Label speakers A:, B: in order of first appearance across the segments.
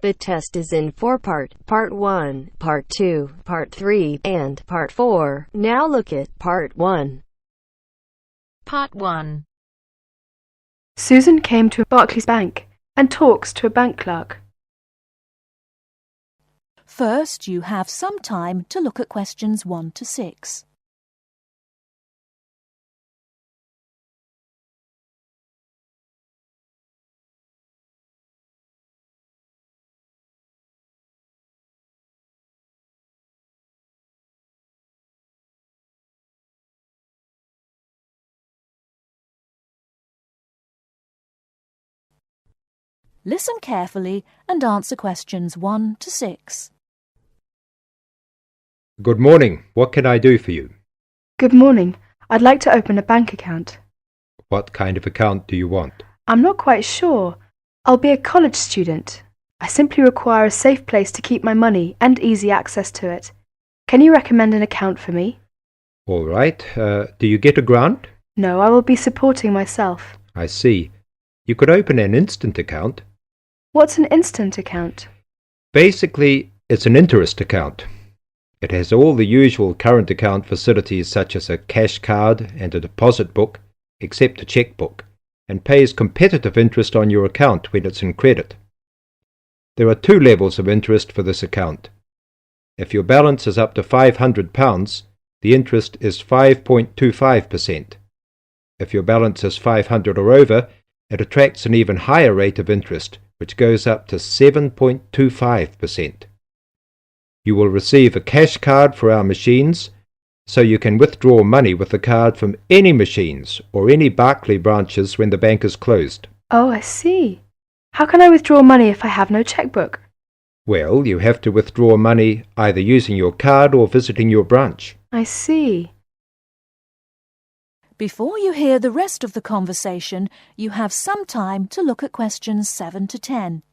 A: The test is in 4 parts: Part 1, Part 2, Part 3, and Part 4. Now look at Part 1. Part 1.
B: Susan came to Barclays Bank and talks to a bank clerk.
C: First, you have some time to look at questions 1 to 6. Listen carefully and answer questions 1 to 6.
D: Good morning. What can I do for you?
B: Good morning. I'd like to open a bank account.
D: What kind of account do you want?
B: I'm not quite sure. I'll be a college student. I simply require a safe place to keep my money and easy access to it. Can you recommend an account for me?
D: All right. Do you get a grant?
B: No, I will be supporting myself.
D: I see. You could open an instant account.
B: What's an instant account?
D: Basically, it's an interest account. It has all the usual current account facilities such as a cash card and a deposit book, except a checkbook, and pays competitive interest on your account when it's in credit. There are 2 levels of interest for this account. If your balance is up to £500, the interest is 5.25%. If your balance is 500 or over, it attracts an even higher rate of interest, which goes up to 7.25%. You will receive a cash card for our machines, so you can withdraw money with the card from any machines or any Barclays branches when the bank is closed.
B: Oh, I see. How can I withdraw money if I have no checkbook?
D: Well, you have to withdraw money either using your card or visiting your branch.
B: I see.
C: Before you hear the rest of the conversation, you have some time to look at questions 7 to 10.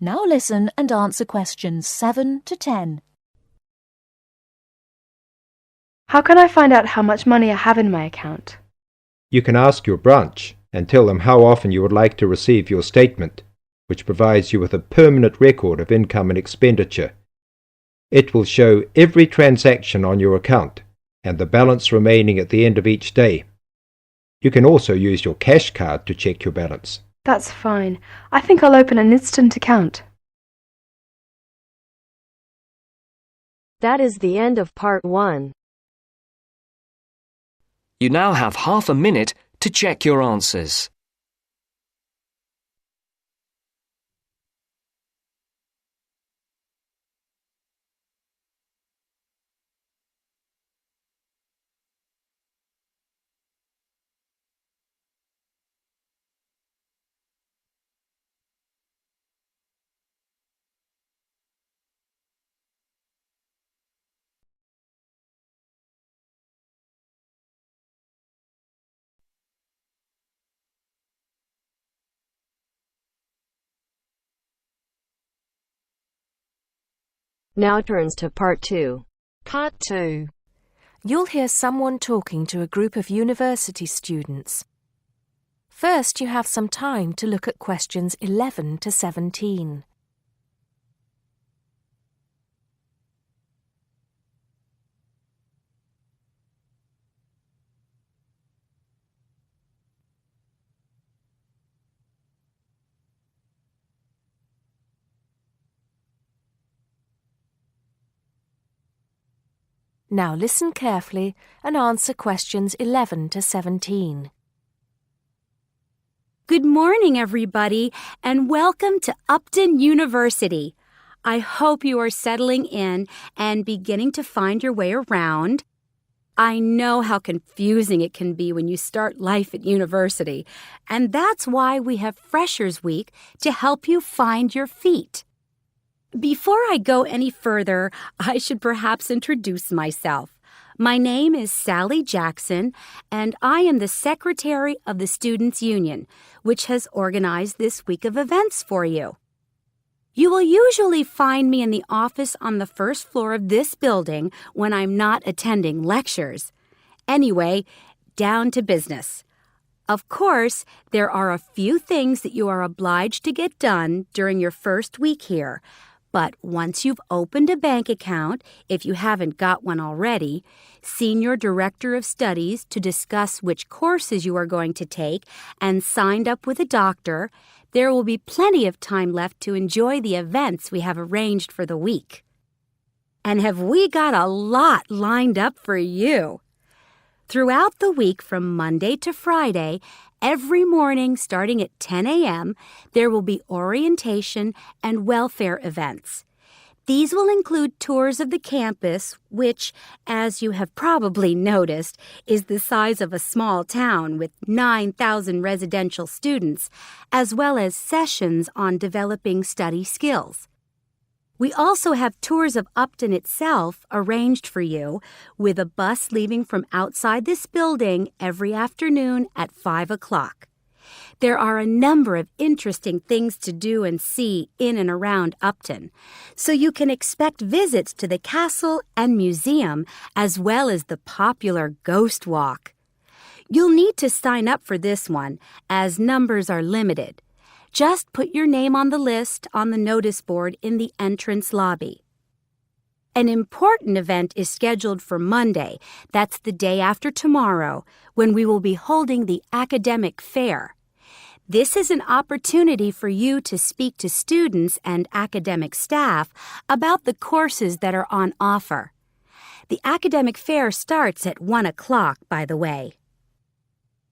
C: Now listen and answer questions 7 to 10.
B: How can I find out how much money I have in my account?
D: You can ask your branch and tell them how often you would like to receive your statement, which provides you with a permanent record of income and expenditure. It will show every transaction on your account and the balance remaining at the end of each day. You can also use your cash card to check your balance.
B: That's fine. I think I'll open an instant account.
A: That is the end of Part 1.
E: You now have half a minute to check your answers.
A: Now turns to Part 2.
F: Part 2. You'll hear someone talking to a group of university students. First, you have some time to look at questions 11 to 17. Now listen carefully and answer questions 11 to 17.
G: Good morning, everybody, and welcome to Upton University. I hope you are settling in and beginning to find your way around. I know how confusing it can be when you start life at university, and that's why we have Freshers Week to help you find your feet. Before I go any further, I should perhaps introduce myself. My name is Sally Jackson, and I am the Secretary of the Students' Union, which has organized this week of events for you. You will usually find me in the office on the first floor of this building when I'm not attending lectures. Anyway, down to business. Of course, there are a few things that you are obliged to get done during your first week here. But once you've opened a bank account, if you haven't got one already, seen your director of studies to discuss which courses you are going to take, and signed up with a doctor, there will be plenty of time left to enjoy the events we have arranged for the week. And have we got a lot lined up for you? Throughout the week from Monday to Friday, every morning starting at 10 a.m., there will be orientation and welfare events. These will include tours of the campus, which, as you have probably noticed, is the size of a small town with 9,000 residential students, as well as sessions on developing study skills. We also have tours of Upton itself arranged for you, with a bus leaving from outside this building every afternoon at 5 o'clock. There are a number of interesting things to do and see in and around Upton, so you can expect visits to the castle and museum as well as the popular Ghost Walk. You'll need to sign up for this one, as numbers are limited. Just put your name on the list on the notice board in the entrance lobby. An important event is scheduled for Monday, that's the day after tomorrow, when we will be holding the academic fair. This is an opportunity for you to speak to students and academic staff about the courses that are on offer. The academic fair starts at 1 o'clock, by the way.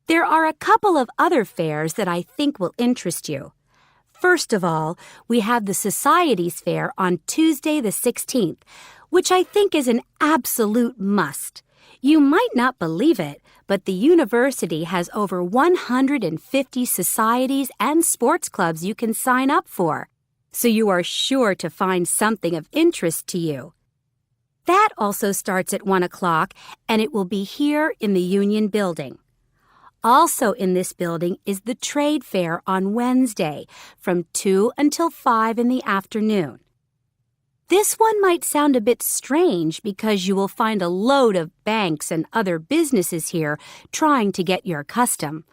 G: There are a couple of other fairs that I think will interest you. First of all, we have the Societies Fair on Tuesday the 16th, which I think is an absolute must. You might not believe it, but the university has over 150 societies and sports clubs you can sign up for, so you are sure to find something of interest to you. That also starts at 1 o'clock, and it will be here in the Union Building. Also in this building is the Trade Fair on Wednesday from 2 until 5 in the afternoon. This one might sound a bit strange because you will find a load of banks and other businesses here trying to get your custom.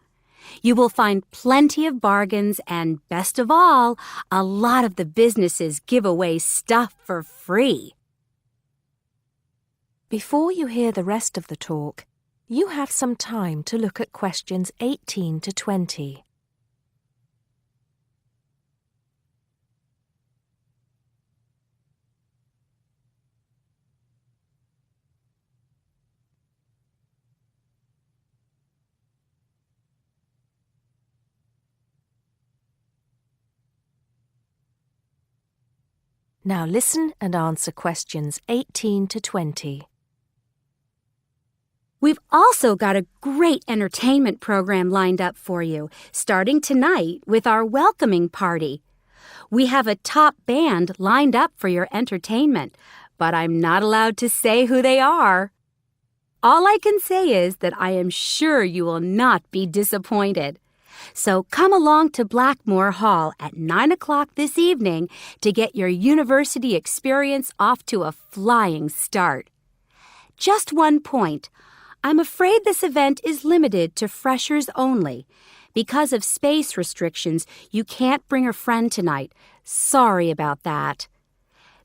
G: You will find plenty of bargains and, best of all, a lot of the businesses give away stuff for free.
F: Before you hear the rest of the talk, you have some time to look at questions 18 to 20. Now listen and answer questions 18 to 20.
G: We've also got a great entertainment program lined up for you, starting tonight with our welcoming party. We have a top band lined up for your entertainment, but I'm not allowed to say who they are. All I can say is that I am sure you will not be disappointed. So come along to Blackmore Hall at 9 o'clock this evening to get your university experience off to a flying start. Just one point. I'm afraid this event is limited to freshers only. Because of space restrictions, you can't bring a friend tonight. Sorry about that.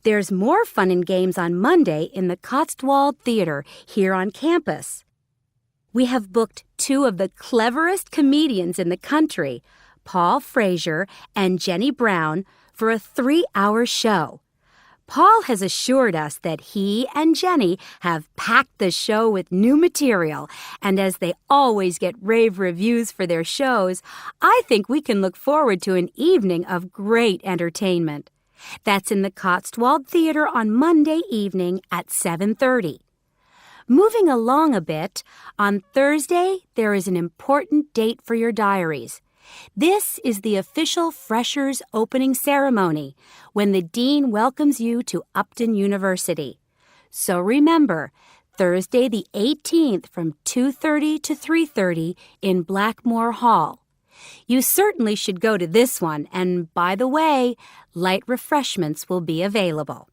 G: There's more fun and games on Monday in the Cotswold Theater here on campus. We have booked two of the cleverest comedians in the country, Paul Frazier and Jenny Brown, for a 3-hour show. Paul has assured us that he and Jenny have packed the show with new material, and as they always get rave reviews for their shows, I think we can look forward to an evening of great entertainment. That's in the Cotswold Theater on Monday evening at 7:30. Moving along a bit, on Thursday there is an important date for your diaries. This is the official Freshers opening ceremony, when the Dean welcomes you to Upton University. So remember, Thursday the 18th from 2:30 to 3:30 in Blackmore Hall. You certainly should go to this one, and by the way, light refreshments will be available.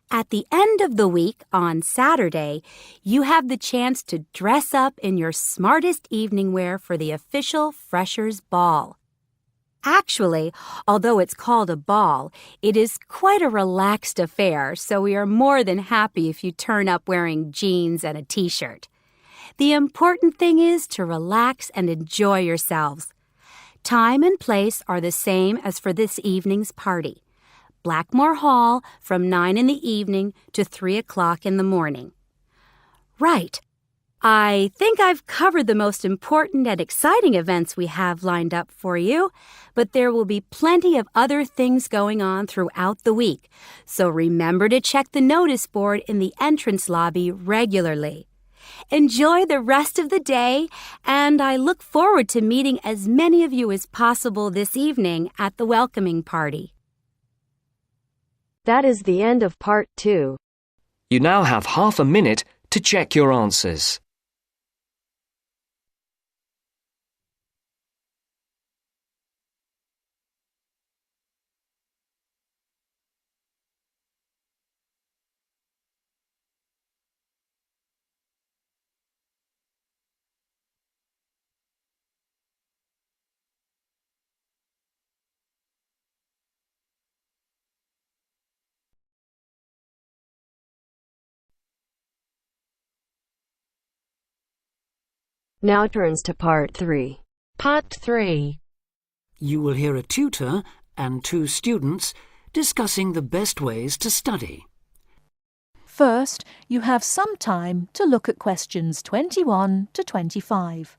G: At the end of the week, on Saturday, you have the chance to dress up in your smartest evening wear for the official Freshers' Ball. Actually, although it's called a ball, it is quite a relaxed affair, so we are more than happy if you turn up wearing jeans and a t-shirt. The important thing is to relax and enjoy yourselves. Time and place are the same as for this evening's party. Blackmore Hall from 9 in the evening to 3 o'clock in the morning. Right. I think I've covered the most important and exciting events we have lined up for you, but there will be plenty of other things going on throughout the week, so remember to check the notice board in the entrance lobby regularly. Enjoy the rest of the day, and I look forward to meeting as many of you as possible this evening at the welcoming party.
A: That is the end of part 2.
E: You now have half a minute to check your answers.
A: Now turns to part 3.
H: Part 3.
I: You will hear a tutor and 2 students discussing the best ways to study.
C: First, you have some time to look at questions 21 to 25.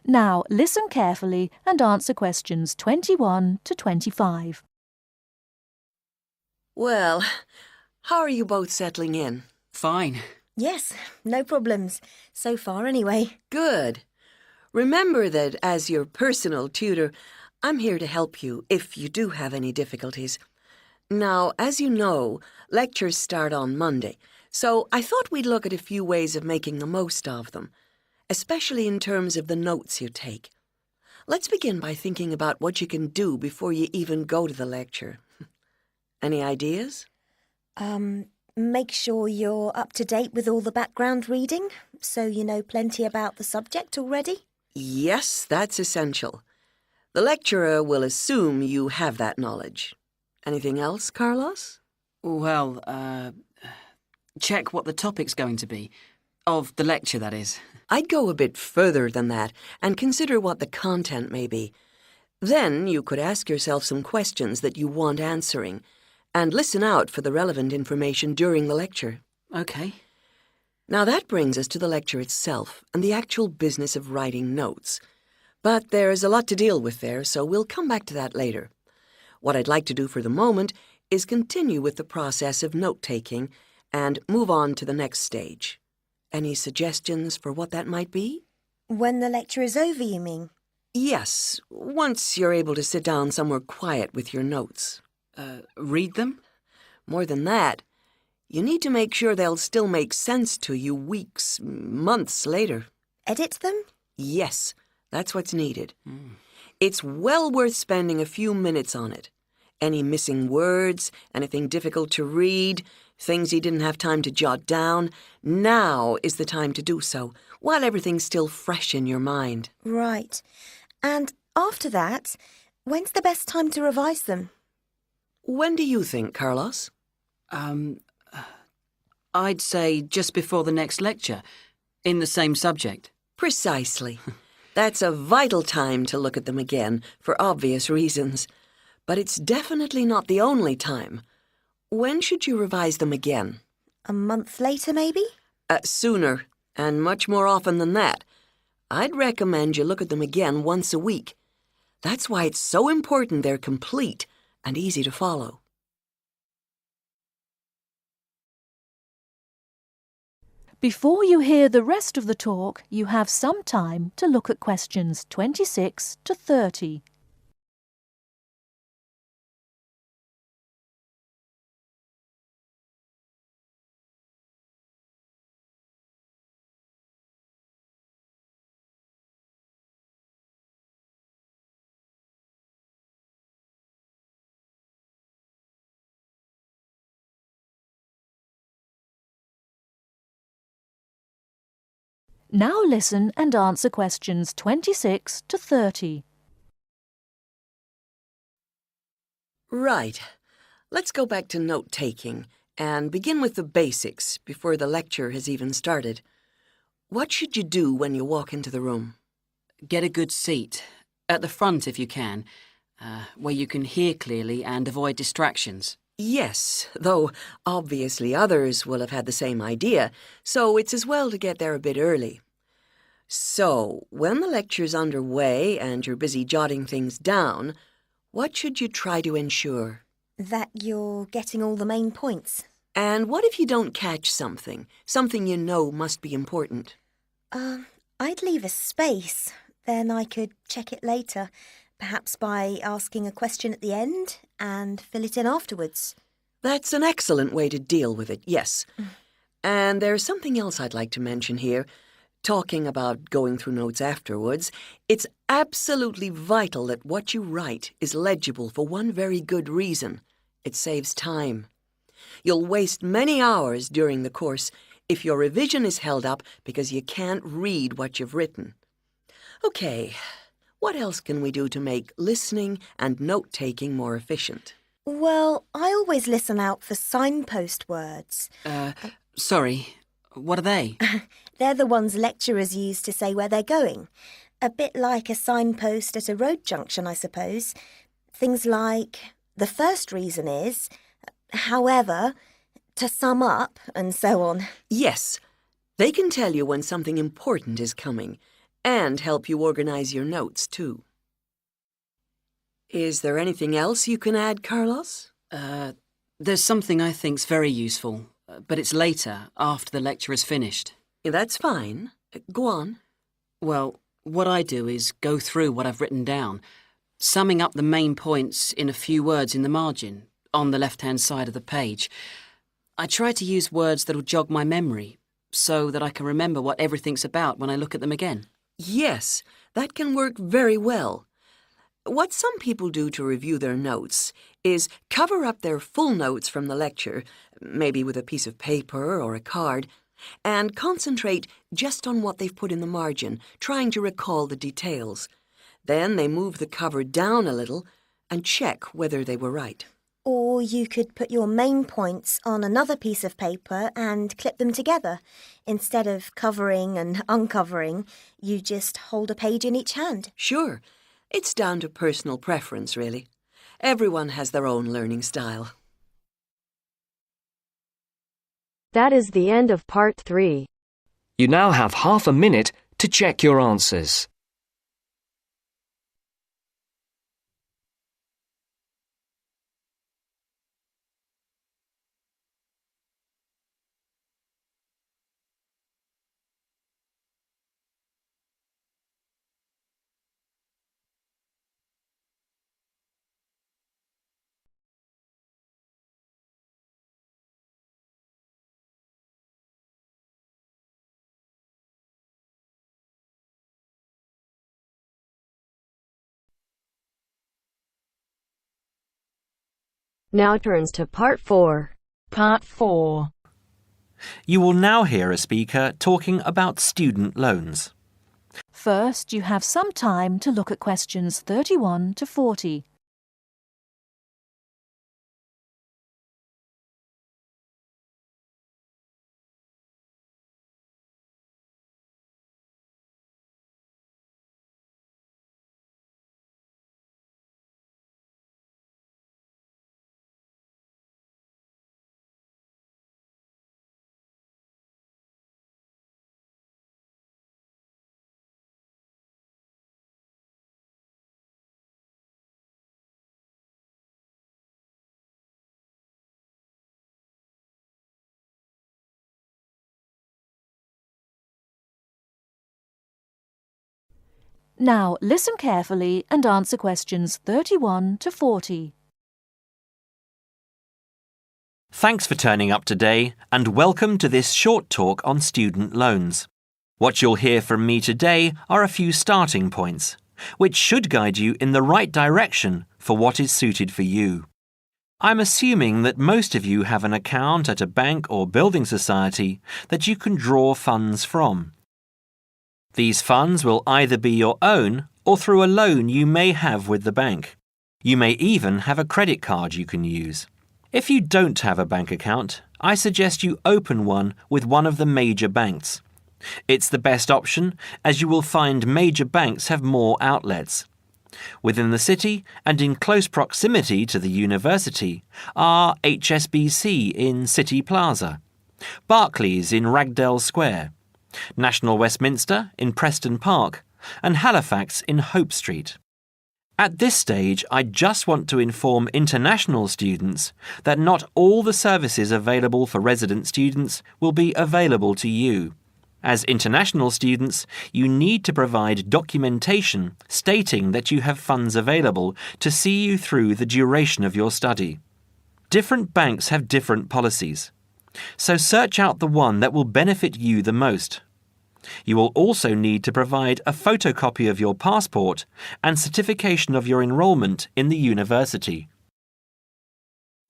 C: Now listen carefully and answer questions 21 to 25.
J: Well, how are you both settling in?
I: Fine.
K: Yes, no problems. So far, anyway.
J: Good. Remember that as your personal tutor, I'm here to help you if you do have any difficulties. Now, as you know, lectures start on Monday, so I thought we'd look at a few ways of making the most of them, especially in terms of the notes you take. Let's begin by thinking about what you can do before you even go to the lecture. Any ideas?
K: Make sure you're up to date with all the background reading, so you know plenty about the subject already.
J: Yes, that's essential. The lecturer will assume you have that knowledge. Anything else, Carlos?
I: Well, check what the topic's going to be. Of the lecture, that is.
J: I'd go a bit further than that and consider what the content may be. Then you could ask yourself some questions that you want answering and listen out for the relevant information during the lecture.
I: OK.
J: Now that brings us to the lecture itself and the actual business of writing notes. But there's a lot to deal with there, so we'll come back to that later. What I'd like to do for the moment is continue with the process of note-taking and move on to the next stage. Any suggestions for what that might be?
K: When the lecture is over, you mean?
J: Yes, once you're able to sit down somewhere quiet with your notes.
I: Read them?
J: More than that, you need to make sure they'll still make sense to you weeks, months later.
K: Edit them?
J: Yes, that's what's needed. It's well worth spending a few minutes on it. Any missing words, anything difficult to read, things you didn't have time to jot down, now is the time to do so, while everything's still fresh in your mind.
K: Right. And after that, when's the best time to revise them?
J: When do you think, Carlos?
I: I'd say just before the next lecture, in the same subject.
J: Precisely. That's a vital time to look at them again, for obvious reasons. But it's definitely not the only time. When should you revise them again?
K: A month later, maybe?
J: Sooner, and much more often than that. I'd recommend you look at them again once a week. That's why it's so important they're complete and easy to follow.
C: Before you hear the rest of the talk, you have some time to look at questions 26 to 30. Now listen and answer questions 26 to 30.
J: Right. Let's go back to note-taking and begin with the basics before the lecture has even started. What should you do when you walk into the room?
H: Get a good seat, at the front if you can, where you can hear clearly and avoid distractions.
J: Yes, though obviously others will have had the same idea, so it's as well to get there a bit early. So, when the lecture's underway and you're busy jotting things down, what should you try to ensure?
K: That you're getting all the main points.
J: And what if you don't catch something you know must be important?
K: I'd leave a space. Then I could check it later, perhaps by asking a question at the end and fill it in afterwards.
J: That's an excellent way to deal with it, yes. And there's something else I'd like to mention here. Talking about going through notes afterwards, it's absolutely vital that what you write is legible for one very good reason. It saves time. You'll waste many hours during the course if your revision is held up because you can't read what you've written. Okay, what else can we do to make listening and note-taking more efficient?
K: Well, I always listen out for signpost words.
H: Sorry, what are they?
K: They're the ones lecturers use to say where they're going. A bit like a signpost at a road junction, I suppose. Things like, the first reason is, however, to sum up, and so on.
J: Yes, they can tell you when something important is coming and help you organize your notes, too. Is there anything else you can add, Carlos?
H: There's something I think's very useful, but it's later, after the lecture is finished.
J: That's fine. Go on.
H: Well, what I do is go through what I've written down, summing up the main points in a few words in the margin, on the left-hand side of the page. I try to use words that'll jog my memory, so that I can remember what everything's about when I look at them again.
J: Yes, that can work very well. What some people do to review their notes is cover up their full notes from the lecture, maybe with a piece of paper or a card, and concentrate just on what they've put in the margin, trying to recall the details. Then they move the cover down a little and check whether they were right.
K: Or you could put your main points on another piece of paper and clip them together. Instead of covering and uncovering, you just hold a page in each hand.
J: Sure. It's down to personal preference, really. Everyone has their own learning style.
A: That is the end of part 3.
E: You now have half a minute to check your answers.
A: Now turns to part 4.
L: Part 4. You will now hear a speaker talking about student loans.
C: First, you have some time to look at questions 31 to 40. Now listen carefully and answer questions 31 to 40.
L: Thanks for turning up today and welcome to this short talk on student loans. What you'll hear from me today are a few starting points, which should guide you in the right direction for what is suited for you. I'm assuming that most of you have an account at a bank or building society that you can draw funds from. These funds will either be your own or through a loan you may have with the bank. You may even have a credit card you can use. If you don't have a bank account, I suggest you open one with one of the major banks. It's the best option as you will find major banks have more outlets. Within the city and in close proximity to the university are HSBC in City Plaza, Barclays in Ragdale Square, National Westminster in Preston Park, and Halifax in Hope Street. At this stage, I just want to inform international students that not all the services available for resident students will be available to you. As international students, you need to provide documentation stating that you have funds available to see you through the duration of your study. Different banks have different policies, so search out the one that will benefit you the most. You will also need to provide a photocopy of your passport and certification of your enrolment in the university.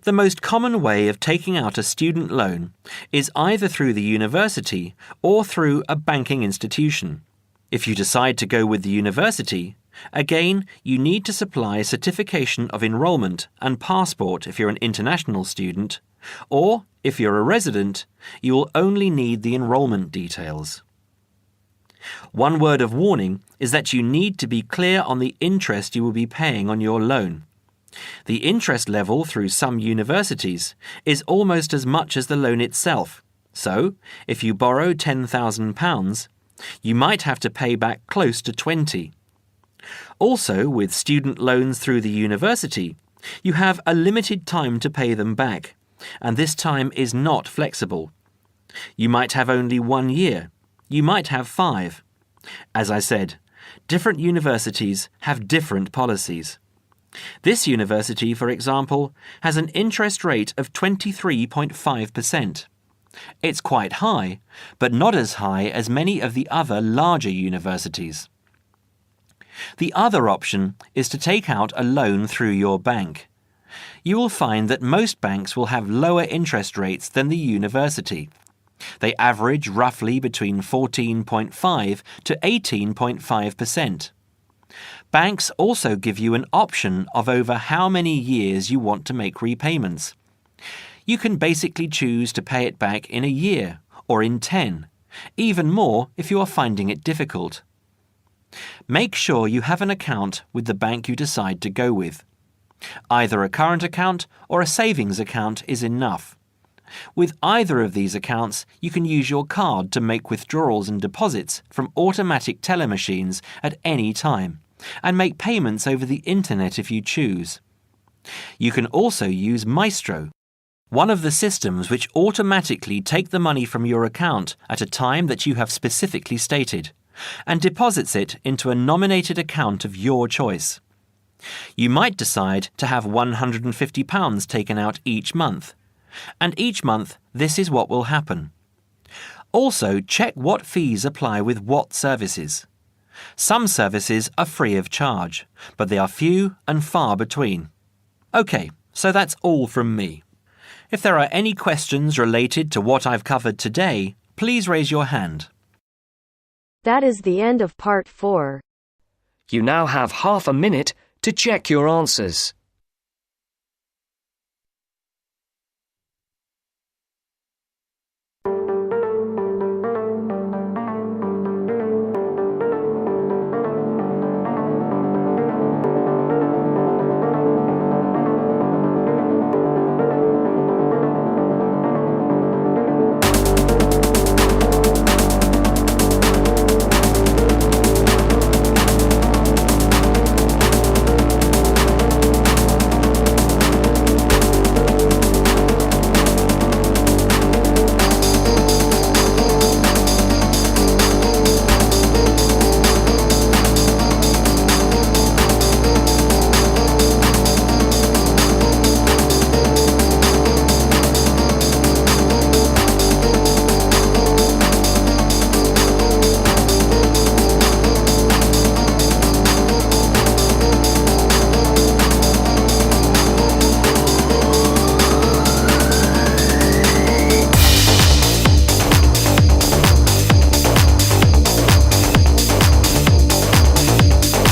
L: The most common way of taking out a student loan is either through the university or through a banking institution. If you decide to go with the university, again, you need to supply a certification of enrolment and passport if you're an international student, or if you're a resident, you will only need the enrolment details. One word of warning is that you need to be clear on the interest you will be paying on your loan. The interest level through some universities is almost as much as the loan itself, so if you borrow £10,000, you might have to pay back close to 20. Also, with student loans through the university, you have a limited time to pay them back, and this time is not flexible. You might have only 1 year. You might have 5. As I said, different universities have different policies. This university, for example, has an interest rate of 23.5%. It's quite high, but not as high as many of the other larger universities. The other option is to take out a loan through your bank. You will find that most banks will have lower interest rates than the university. They average roughly between 14.5 to 18.5%. Banks also give you an option of over how many years you want to make repayments. You can basically choose to pay it back in a year or in 10, even more if you are finding it difficult. Make sure you have an account with the bank you decide to go with. Either a current account or a savings account is enough. With either of these accounts, you can use your card to make withdrawals and deposits from automatic teller machines at any time, and make payments over the internet if you choose. You can also use Maestro, one of the systems which automatically take the money from your account at a time that you have specifically stated, and deposits it into a nominated account of your choice. You might decide to have £150 taken out each month, and each month this is what will happen. Also, check what fees apply with what services. Some services are free of charge, but they are few and far between. OK, so that's all from me. If there are any questions related to what I've covered today, please raise your hand.
A: That is the end of part 4.
E: You now have half a minute to check your answers.